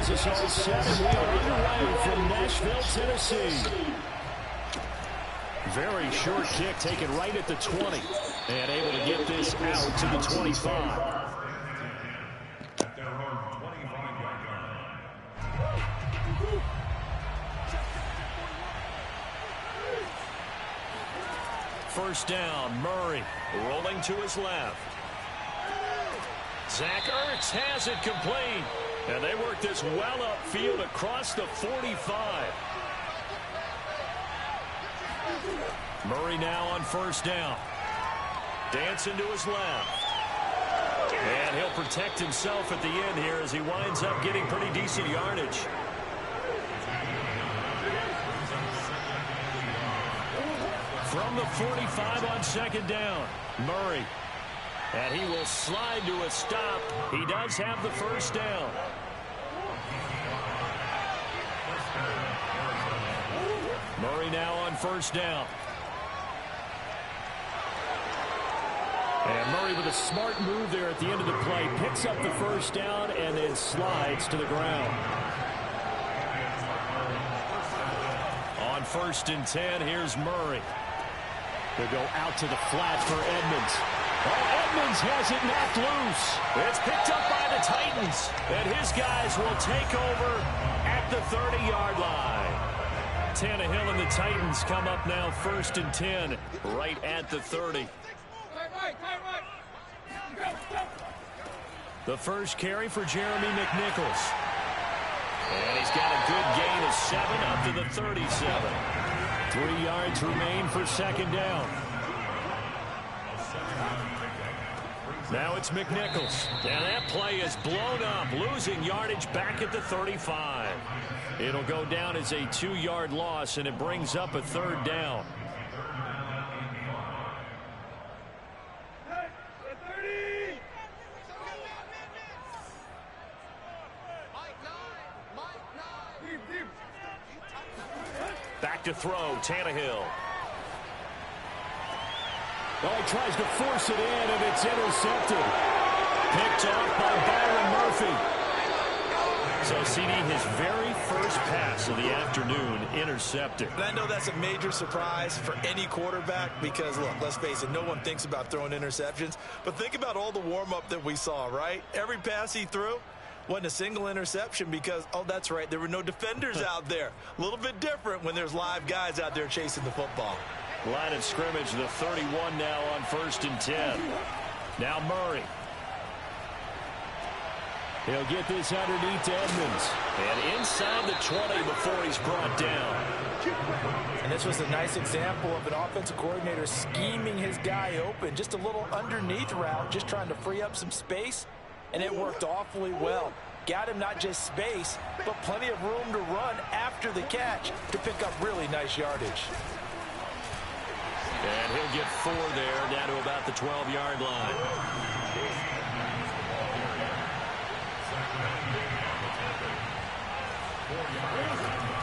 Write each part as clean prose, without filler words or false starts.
has us all set, and we are underway from Nashville, Tennessee. Very short kick taken right at the 20. And able to get this out to the 25. First down, Murray rolling to his left. Zach Ertz has it complete. And they work this well upfield across the 45. Murray now on first down. Dancing to his left. And he'll protect himself at the end here as he winds up getting pretty decent yardage. From the 45 on second down, Murray. And he will slide to a stop. He does have the first down. Murray now on first down. And Murray with a smart move there at the end of the play. Picks up the first down and then slides to the ground. On first and 10, here's Murray. They'll go out to the flat for Edmonds. Oh, Edmonds has it knocked loose. It's picked up by the Titans. And his guys will take over at the 30-yard line. Tannehill and the Titans come up now first and 10 right at the 30. The first carry for Jeremy McNichols. And he's got a good gain of 7 up to the 37. 3 yards remain for second down. Now it's McNichols. And that play is blown up, losing yardage back at the 35. It'll go down as a 2-yard loss, and it brings up a third down. Back to throw, Tannehill. Oh, he tries to force it in, and it's intercepted. Picked off by Byron Murphy. So, CD, his very first pass of the afternoon intercepted. And I know that's a major surprise for any quarterback because, look, let's face it, no one thinks about throwing interceptions. But think about all the warm-up that we saw, right? Every pass he threw wasn't a single interception because, oh, that's right, there were no defenders out there. A little bit different when there's live guys out there chasing the football. Line of scrimmage, the 31 now on first and 10. Now Murray. He'll get this underneath to Edmonds. And inside the 20 before he's brought down. And this was a nice example of an offensive coordinator scheming his guy open. Just a little underneath route, just trying to free up some space. And it worked awfully well. Got him not just space, but plenty of room to run after the catch to pick up really nice yardage. And he'll get 4 there, down to about the 12-yard line.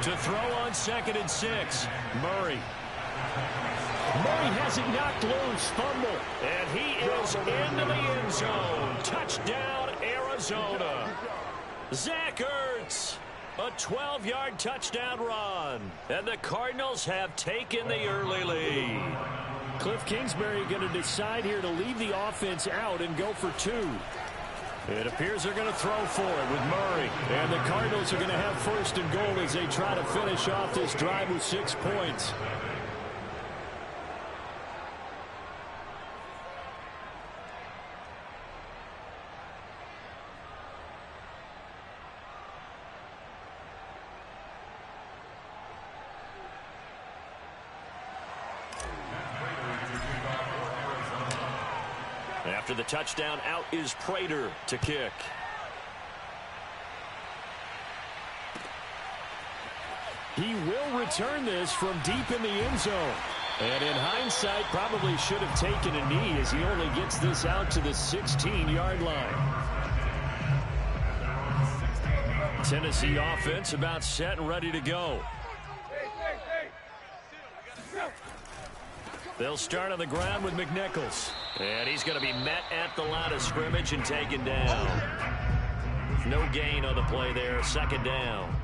To throw on second and 6, Murray. Murray has it knocked loose, fumble. And he is into the end zone. Touchdown, Arizona. Zach Ertz. A 12-yard touchdown run. And the Cardinals have taken the early lead. Cliff Kingsbury going to decide here to leave the offense out and go for 2. It appears they're going to throw for it with Murray. And the Cardinals are going to have first and goal as they try to finish off this drive with 6 points. After the touchdown, out is Prater to kick. He will return this from deep in the end zone. And in hindsight, probably should have taken a knee as he only gets this out to the 16-yard line. Tennessee offense about set and ready to go. They'll start on the ground with McNichols. And he's going to be met at the line of scrimmage and taken down. No gain on the play there. Second down.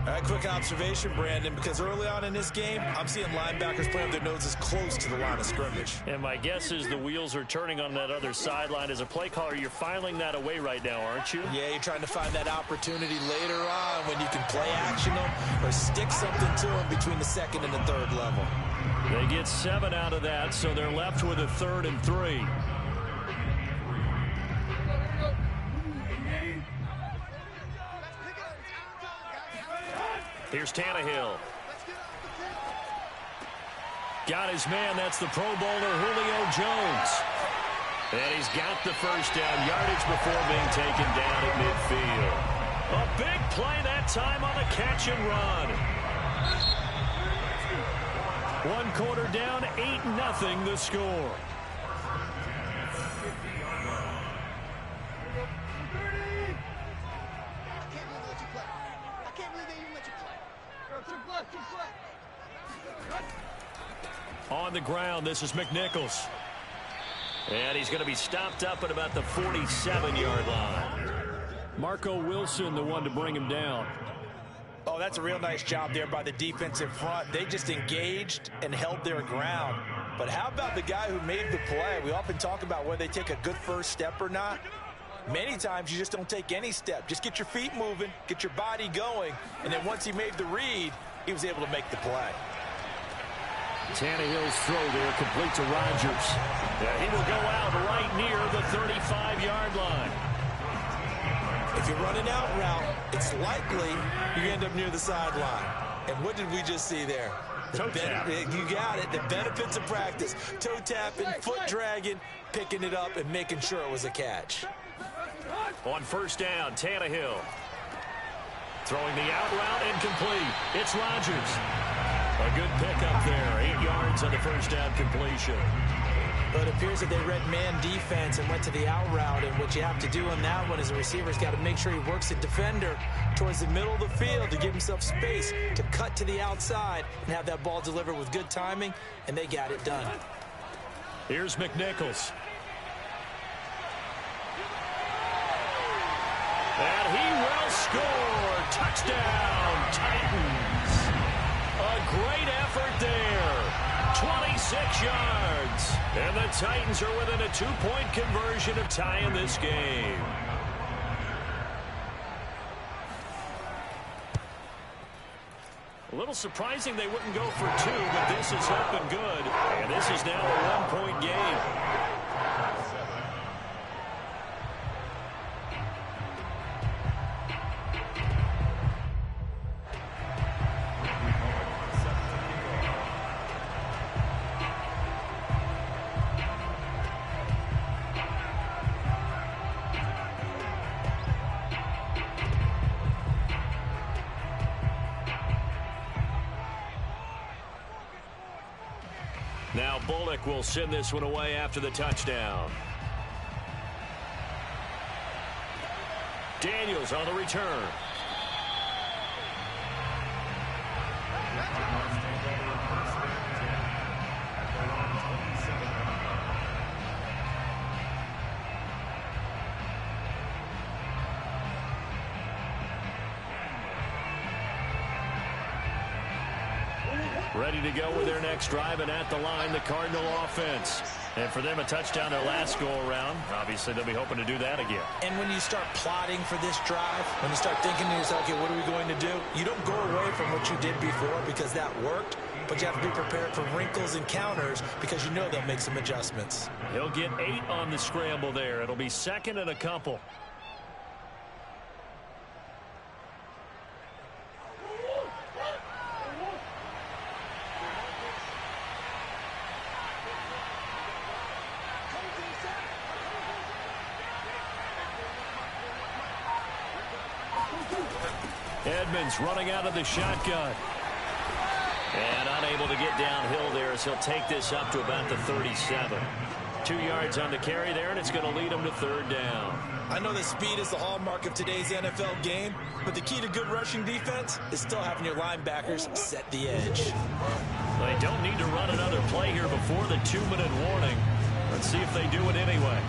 All right, quick observation, Brandon, because early on in this game, I'm seeing linebackers playing their noses close to the line of scrimmage. And my guess is the wheels are turning on that other sideline. As a play caller, you're filing that away right now, aren't you? Yeah, you're trying to find that opportunity later on when you can play action them or stick something to them between the second and the third level. They get 7 out of that, so they're left with a 3rd and 3. Here's Tannehill. Got his man. That's the Pro Bowler, Julio Jones. And he's got the first down. Yardage before being taken down at midfield. A big play that time on the catch and run. 1 quarter down, 8-0 the score. On the ground, this is McNichols. And he's going to be stopped up at about the 47-yard line. Marco Wilson, the one to bring him down. Oh, that's a real nice job there by the defensive front. They just engaged and held their ground. But how about the guy who made the play? We often talk about whether they take a good first step or not. Many times you just don't take any step. Just get your feet moving, get your body going, and then once he made the read, he was able to make the play. Tannehill's throw there, complete to Rodgers. Yeah, he will go out right near the 35-yard line. If you run an out route, it's likely you end up near the sideline. And what did we just see there? Toe tap. You got it. The benefits of practice. Toe tapping, foot dragging, picking it up, and making sure it was a catch. On first down, Tannehill. Throwing the out route, incomplete. It's Rodgers. A good pickup there. 8 yards on the first down completion. But it appears that they read man defense and went to the out route. And what you have to do on that one is the receiver's got to make sure he works the defender towards the middle of the field to give himself space to cut to the outside and have that ball delivered with good timing, and they got it done. Here's McNichols. And he will score. Touchdown, Titans. A great effort there. 26 yards. And the Titans are within a 2-point conversion of tying this game. A little surprising they wouldn't go for 2, but this is up and good. And this is now a 1-point game. Now Bullock will send this one away after the touchdown. Daniels on the return. Ready to go with their next drive, and at the line, the Cardinal offense. And for them, a touchdown their last go-around. Obviously, they'll be hoping to do that again. And when you start plotting for this drive, when you start thinking to yourself, okay, what are we going to do? You don't go away from what you did before because that worked, but you have to be prepared for wrinkles and counters because you know they'll make some adjustments. He'll get 8 on the scramble there. It'll be second and a couple. Edmonds running out of the shotgun. And unable to get downhill there as he'll take this up to about the 37. 2 yards on the carry there, and it's going to lead him to third down. I know that speed is the hallmark of today's NFL game, but the key to good rushing defense is still having your linebackers set the edge. They don't need to run another play here before the 2-minute warning. Let's see if they do it anyway.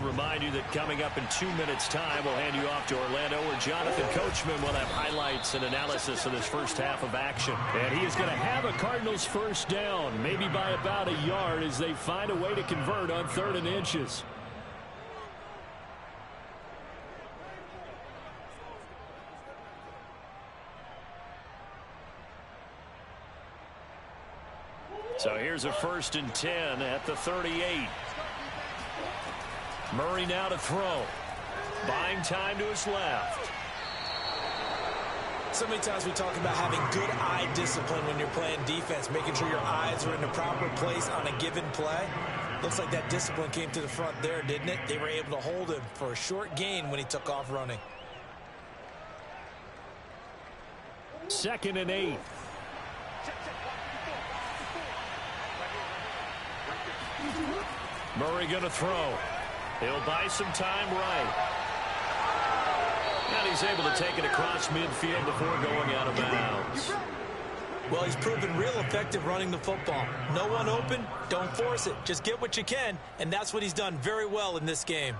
remind you that coming up in 2 minutes' time, we'll hand you off to Orlando, where Jonathan Coachman will have highlights and analysis of this first half of action. And he is going to have a Cardinals first down, maybe by about a yard, as they find a way to convert on 3rd and inches. So here's a 1st and 10 at the 38. Murray now to throw. Buying time to his left. So many times we talk about having good eye discipline when you're playing defense, making sure your eyes are in the proper place on a given play. Looks like that discipline came to the front there, didn't it? They were able to hold him for a short gain when he took off running. 2nd and 8. Murray going to throw. He'll buy some time right. And he's able to take it across midfield before going out of bounds. Well, he's proven real effective running the football. No one open, don't force it. Just get what you can, and that's what he's done very well in this game.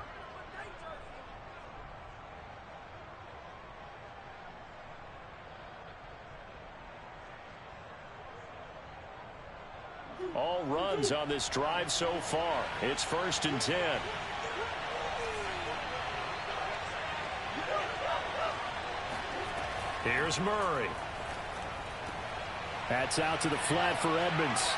All runs on this drive so far. It's 1st and 10. Here's Murray. That's out to the flat for Edmonds.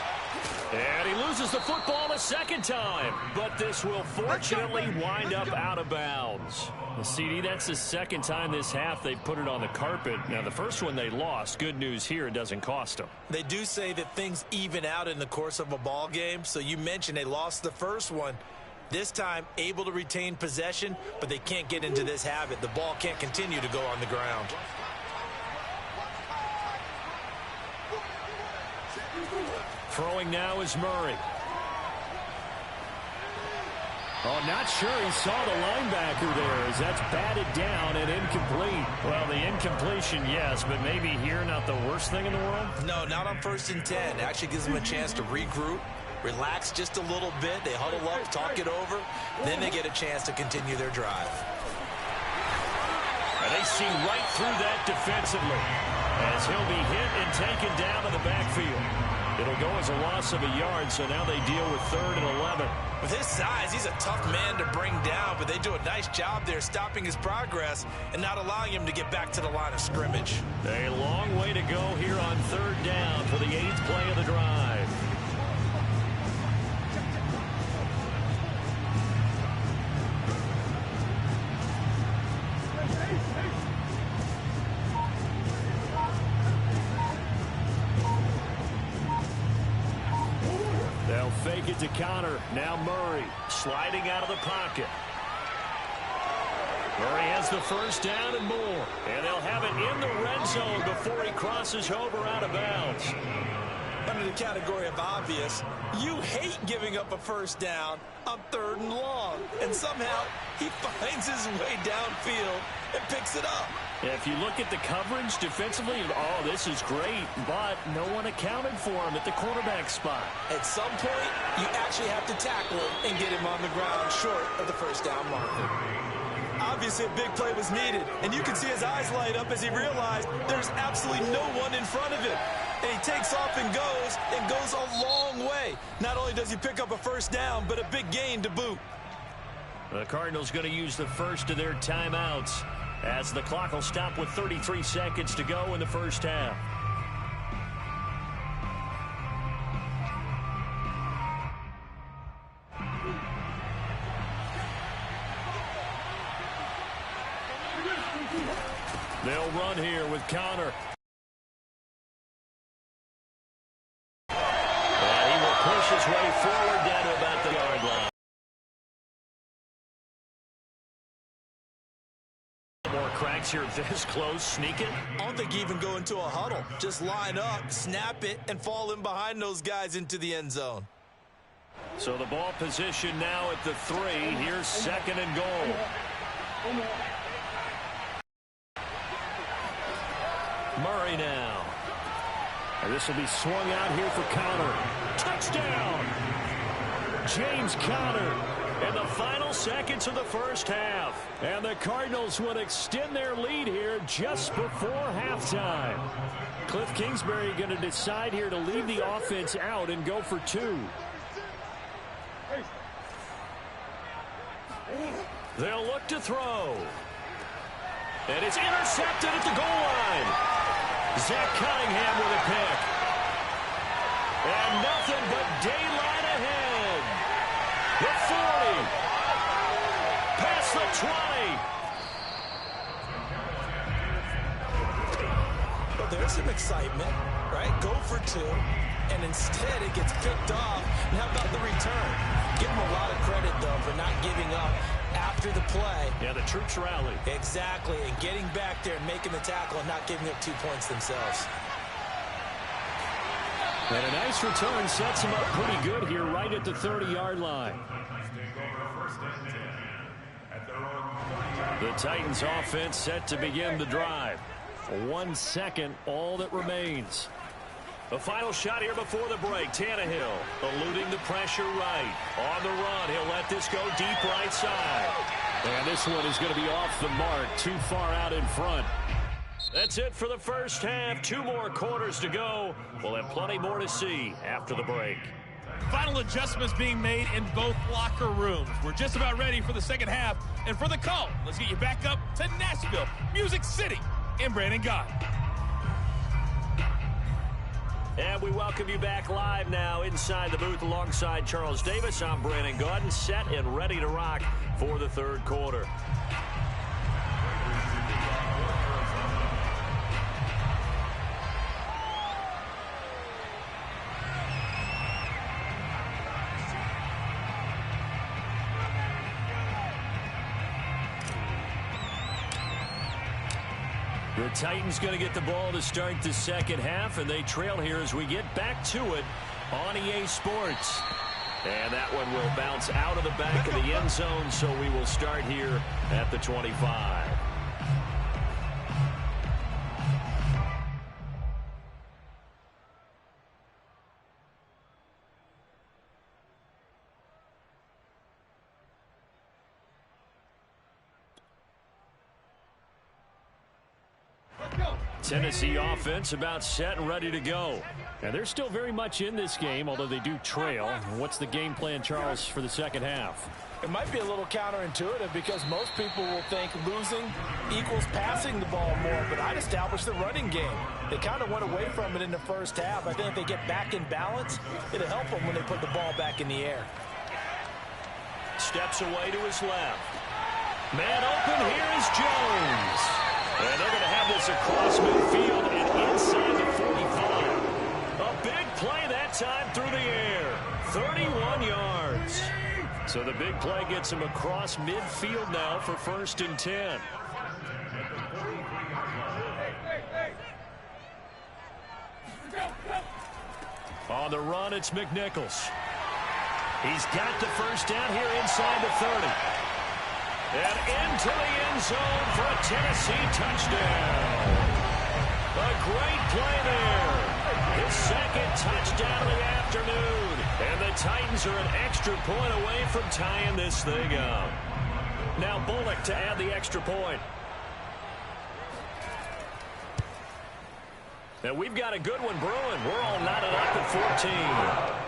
And he loses the football a second time. But this will fortunately wind up out of bounds. CD, that's the second time this half they put it on the carpet. Now, the first one they lost. Good news here, it doesn't cost them. They do say that things even out in the course of a ball game. So you mentioned they lost the first one. This time, able to retain possession, but they can't get into this habit. The ball can't continue to go on the ground. Throwing now is Murray. Oh, not sure he saw the linebacker there as that's batted down and incomplete. Well, the incompletion, yes, but maybe here not the worst thing in the world? No, not on 1st and 10. It actually gives them a chance to regroup, relax just a little bit. They huddle up, talk it over. Then they get a chance to continue their drive. And they see right through that defensively as he'll be hit and taken down in the backfield. It'll go as a loss of a yard, so now they deal with 3rd and 11. With his size, he's a tough man to bring down, but they do a nice job there stopping his progress and not allowing him to get back to the line of scrimmage. A long way to go here on 3rd down for the 8th play of the drive. Fake it to counter. Now Murray sliding out of the pocket. Murray has the first down and more. And they'll have it in the red zone before he crosses over out of bounds. Under the category of obvious, you hate giving up a first down on 3rd and long. And somehow he finds his way downfield and picks it up. If you look at the coverage defensively, oh, this is great, but no one accounted for him at the quarterback spot. At some point, you actually have to tackle him and get him on the ground short of the first down marker. Obviously, a big play was needed, and you can see his eyes light up as he realized there's absolutely no one in front of him. And he takes off and goes a long way. Not only does he pick up a first down, but a big gain to boot. The Cardinals going to use the first of their timeouts as the clock will stop with 33 seconds to go in the first half. They'll run here with counter. And he will push his way forward down to about the yard line. More cracks here this close. Sneak it. I don't think you even go into a huddle. Just line up, snap it, and fall in behind those guys into the end zone. So the ball position now at the 3. Here's 2nd and goal. Murray now. And this will be swung out here for Conner. Touchdown! James Conner. in the final seconds of the first half. And the Cardinals would extend their lead here just before halftime. Cliff Kingsbury going to decide here to leave the offense out and go for two. They'll look to throw. And it's intercepted at the goal line. Zach Cunningham with a pick. And nothing but daylight ahead. The 40. Past the 20. Well, there's some excitement, right? Go for two. And instead it gets picked off. And how about the return? Give them a lot of credit, though, for not giving up after the play. Yeah, the troops rally. Exactly. And getting back there and making the tackle and not giving up 2 points themselves. And a nice return sets them up pretty good here right at the 30-yard line. The Titans offense set to begin the drive. 1 second, all that remains. The final shot here before the break. Tannehill eluding the pressure right. On the run, he'll let this go deep right side. And this one is going to be off the mark, too far out in front. That's it for the first half. 2 more quarters to go. We'll have plenty more to see after the break. Final adjustments being made in both locker rooms. We're just about ready for the second half. And for the call, let's get you back up to Nashville, Music City, in Brandon Gott. And we welcome you back live now inside the booth alongside Charles Davis. I'm Brandon Gaudin, set and ready to rock for the third quarter. The Titans going to get the ball to start the second half, and they trail here as we get back to it on EA Sports. And that one will bounce out of the back of the end zone, so we will start here at the 25. Tennessee offense about set and ready to go. And they're still very much in this game, although they do trail. What's the game plan, Charles, for the second half? It might be a little counterintuitive because most people will think losing equals passing the ball more, but I'd establish the running game. They kind of went away from it in the first half. I think if they get back in balance, it'll help them when they put the ball back in the air. Steps away to his left. Man open, here is Jones. And they're going to have this across midfield and inside the 45. A big play that time through the air. 31 yards. So the big play gets him across midfield now for 1st and 10. On the run, it's McNichols. He's got the first down here inside the 30. And into the end zone for a Tennessee touchdown. A great play there. His second touchdown of the afternoon. And the Titans are an extra point away from tying this thing up. Now Bullock to add the extra point. And we've got a good one brewing. We're all knotted up at 14.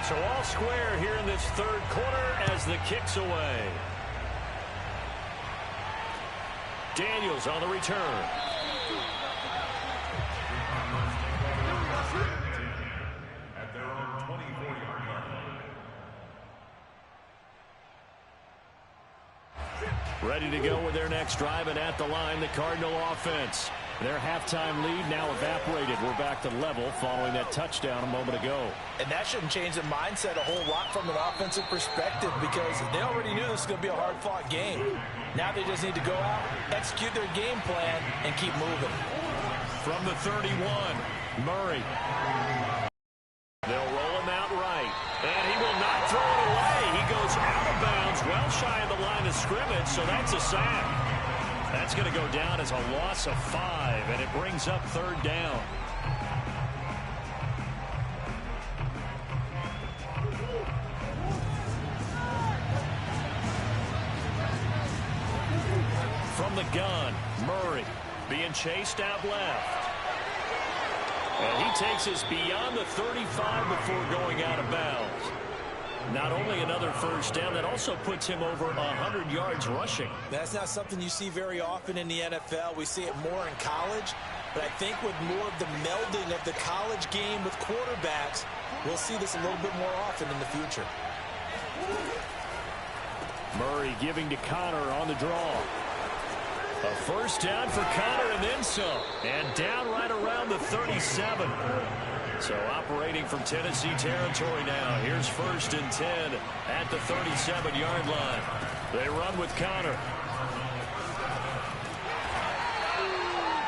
So all square here in this third quarter as the kick's away. Daniels on the return. At their own 24-yard line. Ready to go with their next drive, and at the line, the Cardinal offense. Their halftime lead now evaporated. We're back to level following that touchdown a moment ago. And that shouldn't change the mindset a whole lot from an offensive perspective because they already knew this was going to be a hard-fought game. Now they just need to go out, execute their game plan, and keep moving. From the 31, Murray. They'll roll him out right. And he will not throw it away. He goes out of bounds, well shy of the line of scrimmage, so that's a sack. That's going to go down as a loss of 5, and it brings up 3rd down. From the gun, Murray being chased out left. And he takes us beyond the 35 before going out of bounds. Not only another first down, that also puts him over 100 yards rushing. That's not something you see very often in the NFL. We see it more in college. But I think with more of the melding of the college game with quarterbacks, we'll see this a little bit more often in the future. Murray giving to Connor on the draw. A first down for Connor and then some. And down right around the 37. So operating from Tennessee territory now. Here's 1st and 10 at the 37-yard line. They run with Connor.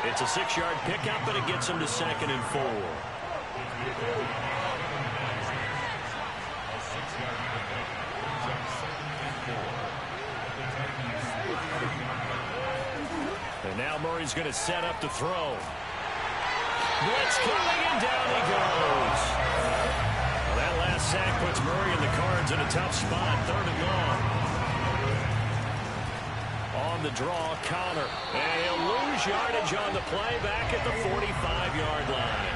It's a 6-yard pickup, but it gets him to 2nd and 4. And now Murray's going to set up to throw. Blitz coming, and down he goes. Well, that last sack puts Murray and the Cards in a tough spot. 3rd and long. On the draw, Connor. And he'll lose yardage on the play back at the 45-yard line.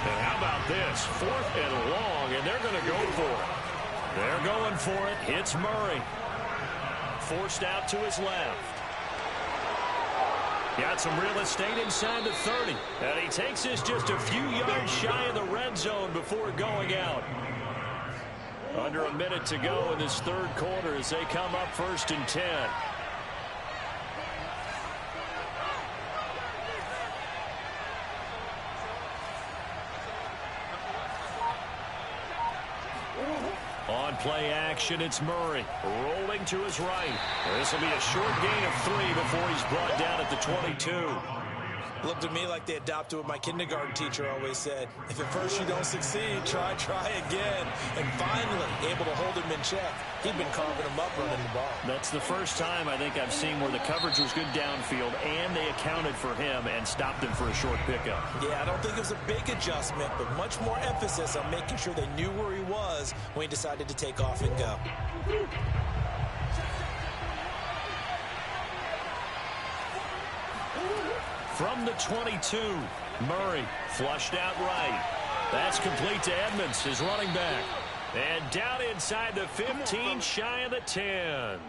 And how about this? 4th and long, and they're going to go for it. They're going for it. It's Murray. Forced out to his left. Got some real estate inside the 30. And he takes this just a few yards shy of the red zone before going out. Under a minute to go in this 3rd quarter as they come up 1st and 10. On play action, it's Murray rolling to his right. This will be a short gain of 3 before he's brought down at the 22. Looked to me like they adopted what my kindergarten teacher always said. If at first you don't succeed, try again. And finally, able to hold him in check. He'd been carving him up running the ball. That's the first time I think I've seen where the coverage was good downfield and they accounted for him and stopped him for a short pickup. Yeah, I don't think it was a big adjustment, but much more emphasis on making sure they knew where he was when he decided to take off and go. From the 22, Murray flushed out right. That's complete to Edmonds, his running back. And down inside the 15, shy of the 10.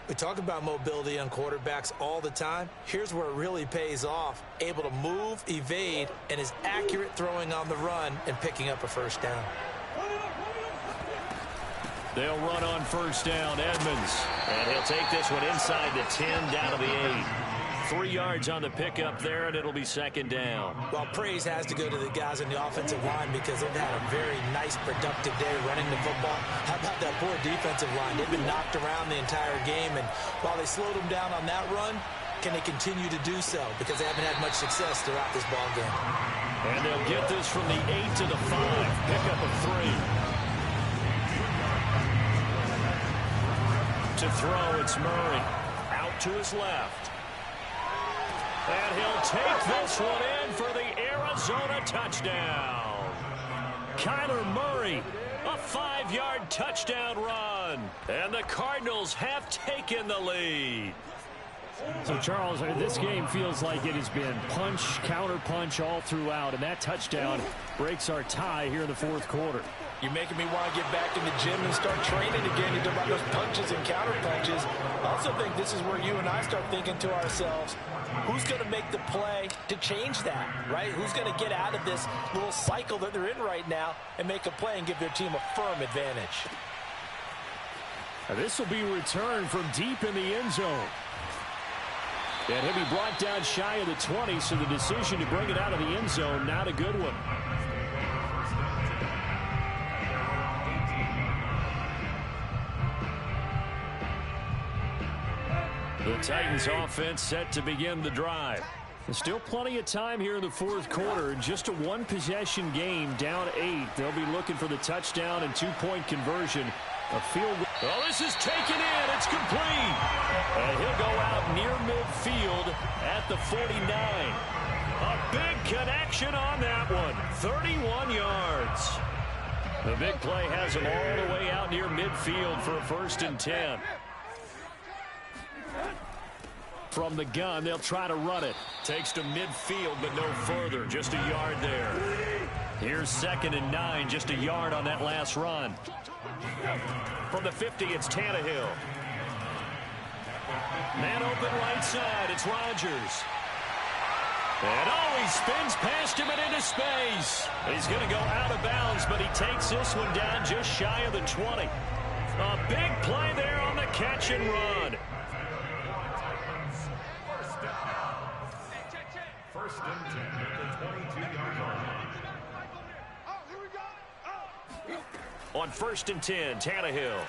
We talk about mobility on quarterbacks all the time. Here's where it really pays off. Able to move, evade, and is accurate throwing on the run and picking up a first down. They'll run on first down, Edmonds. And he'll take this one inside the 10, down to the 8. 3 yards on the pickup there, and it'll be 2nd down. Well, praise has to go to the guys on the offensive line because they've had a very nice, productive day running the football. How about that poor defensive line? They've been knocked around the entire game, and while they slowed them down on that run, can they continue to do so? Because they haven't had much success throughout this ball game. And they'll get this from the 8 to the 5. Pickup of 3. To throw, it's Murray. Out to his left. And he'll take this one in for the Arizona touchdown. Kyler Murray, a 5-yard touchdown run. And the Cardinals have taken the lead. So, Charles, this game feels like it has been punch, counter punch all throughout. And that touchdown breaks our tie here in the 4th quarter. You're making me want to get back in the gym and start training again. You talk about those punches and counter punches. I also think this is where you and I start thinking to ourselves, who's going to make the play to change that, right? Who's going to get out of this little cycle that they're in right now and make a play and give their team a firm advantage? Now, this will be returned from deep in the end zone. And he'll be brought down shy of the 20, so the decision to bring it out of the end zone, not a good one. The Titans offense set to begin the drive. There's still plenty of time here in the fourth quarter. Just a one-possession game, down 8. They'll be looking for the touchdown and two-point conversion. A field goal. Oh, this is taken in. It's complete. And he'll go out near midfield at the 49. A big connection on that one. 31 yards. The big play has him all the way out near midfield for a 1st and 10. From the gun, they'll try to run it. Takes to midfield, but no further. Just a yard there. Here's 2nd and 9, just a yard on that last run. From the 50, it's Tannehill. Man open right side, it's Rodgers. And he spins past him and into space. He's going to go out of bounds, but he takes this one down just shy of the 20. A big play there on the catch and run. First and 10 at the 22-yard line. On 1st and 10, Tannehill.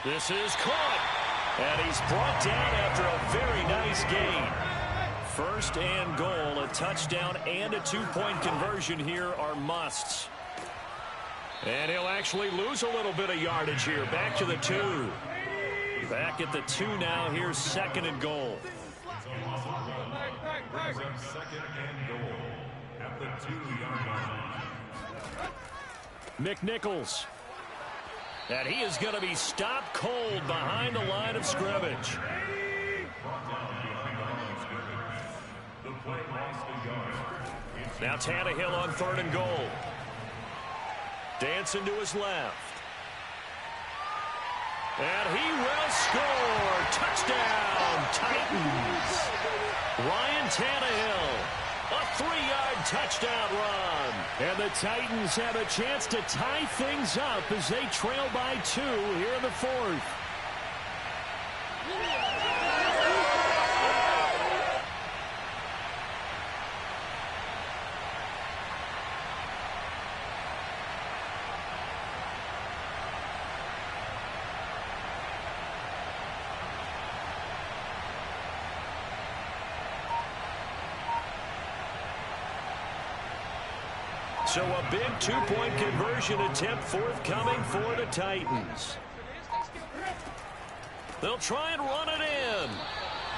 This is caught. And he's brought down after a very nice gain. 1st and goal, a touchdown and a two-point conversion here are musts. And he'll actually lose a little bit of yardage here. Back to the 2. Back at the 2 now. Here's 2nd and goal. Brings up 2nd and goal at the 2-yard line. McNichols. And he is going to be stopped cold behind the line of scrimmage. Now Tannehill on 3rd and goal. Dancing to his left. And he will score. Touchdown, Titans. Ryan Tannehill. A 3-yard touchdown run. And the Titans have a chance to tie things up as they trail by 2 here in the 4th. So a big two-point conversion attempt forthcoming for the Titans. They'll try and run it in.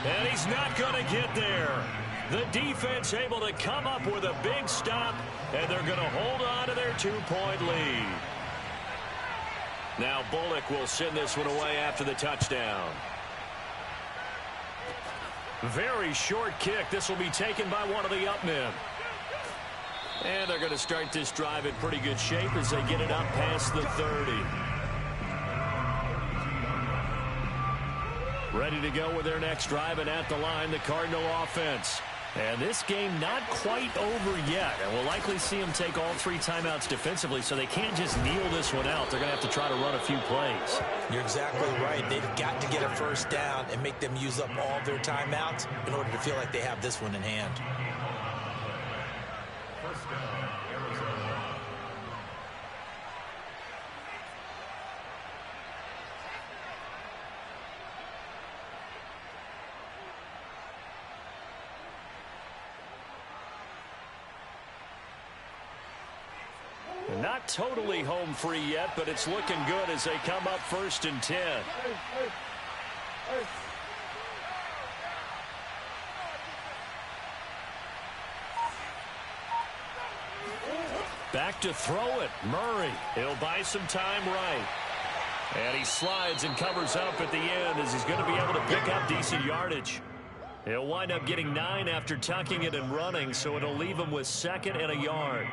And he's not going to get there. The defense able to come up with a big stop, and they're going to hold on to their two-point lead. Now Bullock will send this one away after the touchdown. Very short kick. This will be taken by one of the up men. And they're going to start this drive in pretty good shape as they get it up past the 30. Ready to go with their next drive, and at the line, the Cardinal offense. And this game not quite over yet. And we'll likely see them take all 3 timeouts defensively, so they can't just kneel this one out. They're going to have to try to run a few plays. You're exactly right. They've got to get a first down and make them use up all their timeouts in order to feel like they have this one in hand. Not totally home free yet, but it's looking good as they come up 1st and 10. Back to throw it. Murray. He'll buy some time right. And he slides and covers up at the end as he's going to be able to pick up decent yardage. He'll wind up getting 9 after tucking it and running, so it'll leave him with 2nd and a yard.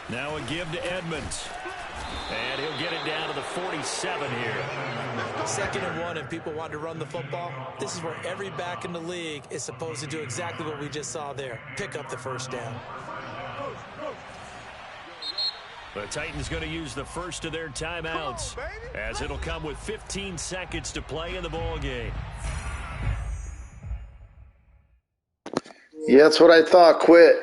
Now a give to Edmonds. And he'll get it down to the 47 here. 2nd and 1, and people want to run the football. This is where every back in the league is supposed to do exactly what we just saw there. Pick up the first down. The Titans going to use the first of their timeouts, as it'll come with 15 seconds to play in the ball game. Yeah, that's what I thought. Quit.